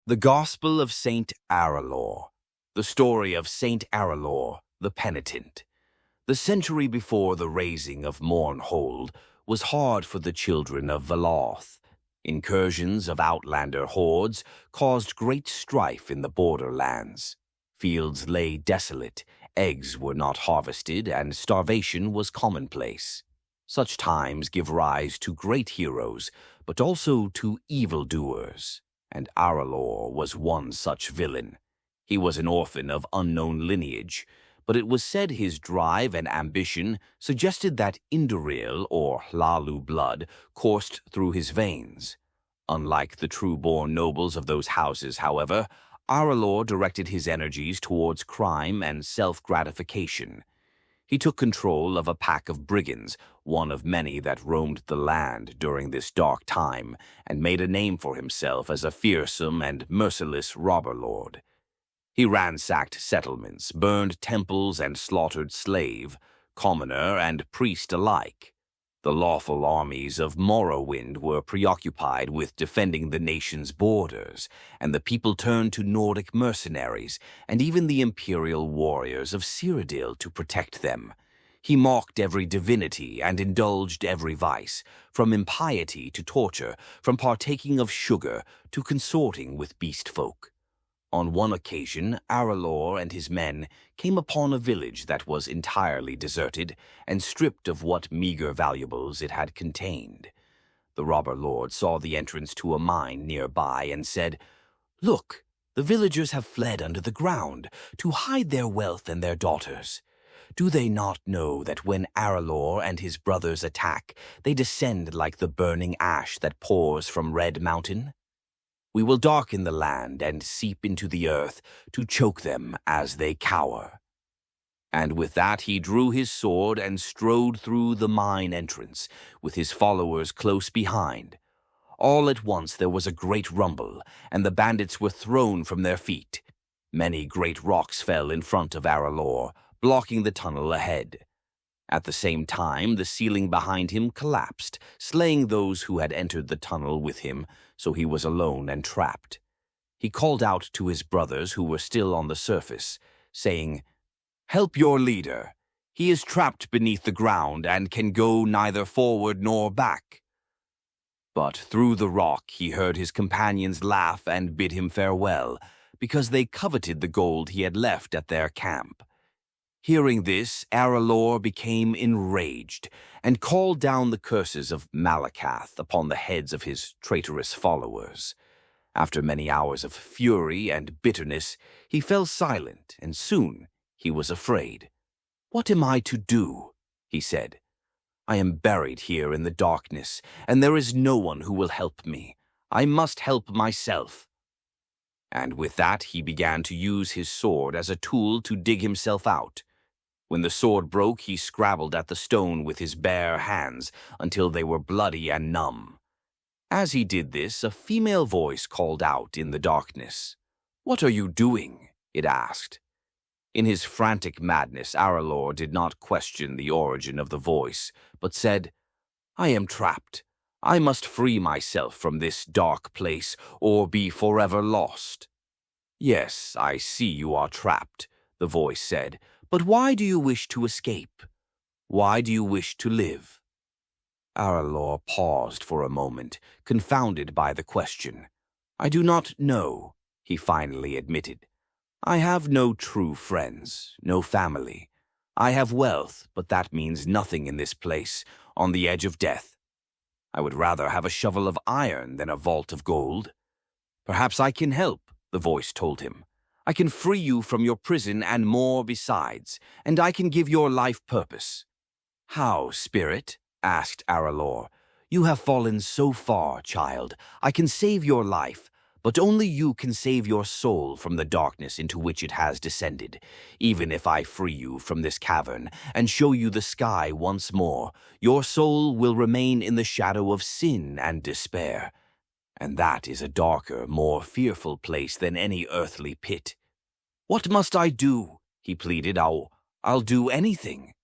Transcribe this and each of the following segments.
The Gospel of St Aralor, the story of St Aralor, the penitent. The century before the raising of Mournhold was hard for the children of Veloth. Incursions of outlander hordes caused great strife in the borderlands. Fields lay desolate, eggs were not harvested, and starvation was commonplace. Such times give rise to great heroes, but also to evildoers. And Aralor was one such villain. He was an orphan of unknown lineage, but it was said his drive and ambition suggested that Indoril or Hlalu blood coursed through his veins. Unlike the true-born nobles of those houses, however, Aralor directed his energies towards crime and self-gratification. He took control of a pack of brigands, one of many that roamed the land during this dark time, and made a name for himself as a fearsome and merciless robber lord. He ransacked settlements, burned temples, and slaughtered slave, commoner, and priest alike. The lawful armies of Morrowind were preoccupied with defending the nation's borders, and the people turned to Nordic mercenaries and even the imperial warriors of Cyrodiil to protect them. He mocked every divinity and indulged every vice, from impiety to torture, from partaking of sugar to consorting with beast folk. On one occasion, Aralor and his men came upon a village that was entirely deserted and stripped of what meager valuables it had contained. The robber lord saw the entrance to a mine nearby and said, "Look, the villagers have fled under the ground to hide their wealth and their daughters. Do they not know that when Aralor and his brothers attack, they descend like the burning ash that pours from Red Mountain? We will darken the land and seep into the earth to choke them as they cower." And with that he drew his sword and strode through the mine entrance, with his followers close behind. All at once there was a great rumble, and the bandits were thrown from their feet. Many great rocks fell in front of Aralor, blocking the tunnel ahead. At the same time, the ceiling behind him collapsed, slaying those who had entered the tunnel with him, so he was alone and trapped. He called out to his brothers who were still on the surface, saying, "Help your leader. He is trapped beneath the ground and can go neither forward nor back." But through the rock he heard his companions laugh and bid him farewell, because they coveted the gold he had left at their camp. Hearing this, Aralor became enraged and called down the curses of Malakath upon the heads of his traitorous followers. After many hours of fury and bitterness, he fell silent, and soon he was afraid. "What am I to do?" he said. "I am buried here in the darkness, and there is no one who will help me. I must help myself." And with that he began to use his sword as a tool to dig himself out. When the sword broke, he scrabbled at the stone with his bare hands until they were bloody and numb. As he did this, a female voice called out in the darkness. "What are you doing?" it asked. In his frantic madness, Aralor did not question the origin of the voice, but said, "I am trapped. I must free myself from this dark place or be forever lost." "Yes, I see you are trapped," the voice said. "But why do you wish to escape? Why do you wish to live?" Aralor paused for a moment, confounded by the question. "I do not know," he finally admitted. "I have no true friends, no family. I have wealth, but that means nothing in this place, on the edge of death. I would rather have a shovel of iron than a vault of gold." "Perhaps I can help," the voice told him. "I can free you from your prison and more besides, and I can give your life purpose." "How, spirit?" asked Aralor. "You have fallen so far, child. I can save your life, but only you can save your soul from the darkness into which it has descended. Even if I free you from this cavern and show you the sky once more, your soul will remain in the shadow of sin and despair. And that is a darker, more fearful place than any earthly pit." "What must I do?" he pleaded. I'll do anything."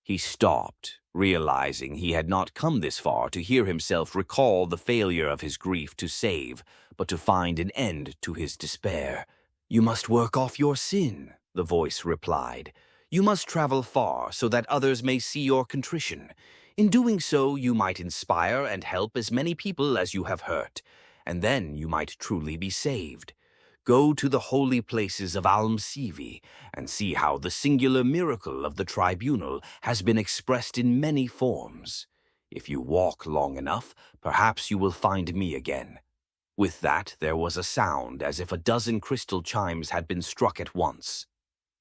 He stopped, realizing he had not come this far to hear himself recall the failure of his grief to save, but to find an end to his despair. "You must work off your sin," the voice replied. "You must travel far so that others may see your contrition. In doing so, you might inspire and help as many people as you have hurt, and then you might truly be saved. Go to the holy places of Almsivi and see how the singular miracle of the tribunal has been expressed in many forms. If you walk long enough, perhaps you will find me again." With that, there was a sound as if a dozen crystal chimes had been struck at once.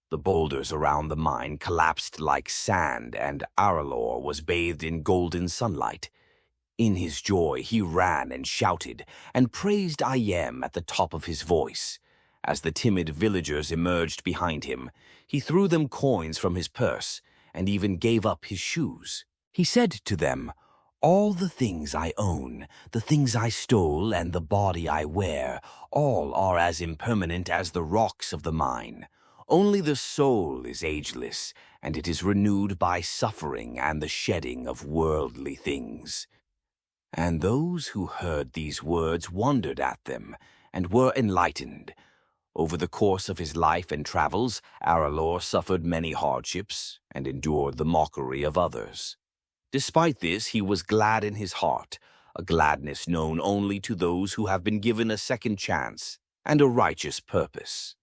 The boulders around the mine collapsed like sand, and Aralor was bathed in golden sunlight. In his joy, he ran and shouted, and praised Ayem at the top of his voice. As the timid villagers emerged behind him, he threw them coins from his purse, and even gave up his shoes. He said to them, "All the things I own, the things I stole, and the body I wear, all are as impermanent as the rocks of the mine. Only the soul is ageless, and it is renewed by suffering and the shedding of worldly things." And those who heard these words wondered at them and were enlightened. Over the course of his life and travels, Aralor suffered many hardships and endured the mockery of others. Despite this, he was glad in his heart, a gladness known only to those who have been given a second chance and a righteous purpose.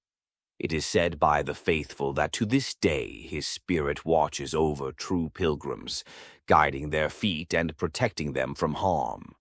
It is said by the faithful that to this day his spirit watches over true pilgrims, guiding their feet and protecting them from harm.